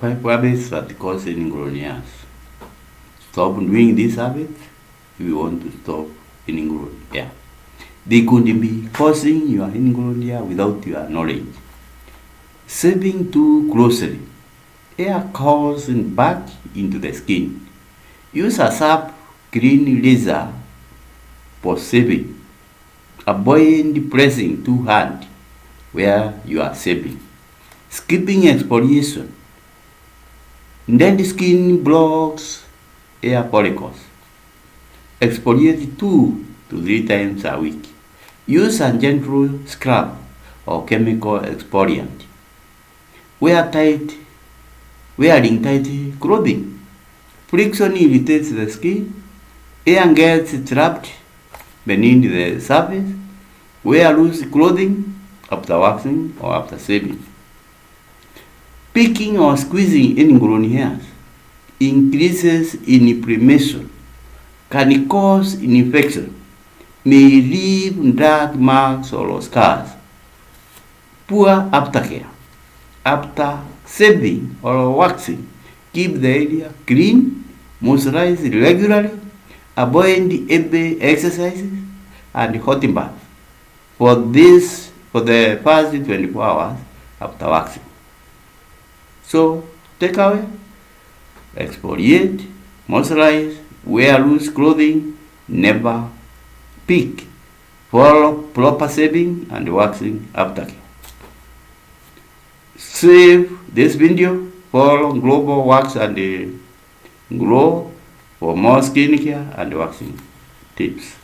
5 habits that cause ingrown hairs. Stop doing these habits if you want to stop ingrown hair. They could be causing your ingrown hair without your knowledge. Shaving too closely. Hair curls back into the skin. Use a sharp, clean razor for shaving. Avoid pressing too hard where you are shaving. Skipping exfoliation. Dead skin blocks hair follicles. Exfoliate 2 to 3 times a week. Use a gentle scrub or chemical exfoliant. Wearing tight clothing. Friction irritates the skin. Hair gets trapped beneath the surface. Wear loose clothing after waxing or after shaving. Picking or squeezing ingrown hairs increases inflammation, can cause infection, may leave dark marks or scars. Poor aftercare. After shaving or waxing, keep the area clean, moisturize regularly, avoid heavy exercises and hot baths for the first 24 hours after waxing. So, take away, exfoliate, moisturize, wear loose clothing, never pick, follow proper shaving and waxing aftercare. Save this video, follow Global Wax and Grow for more skincare and waxing tips.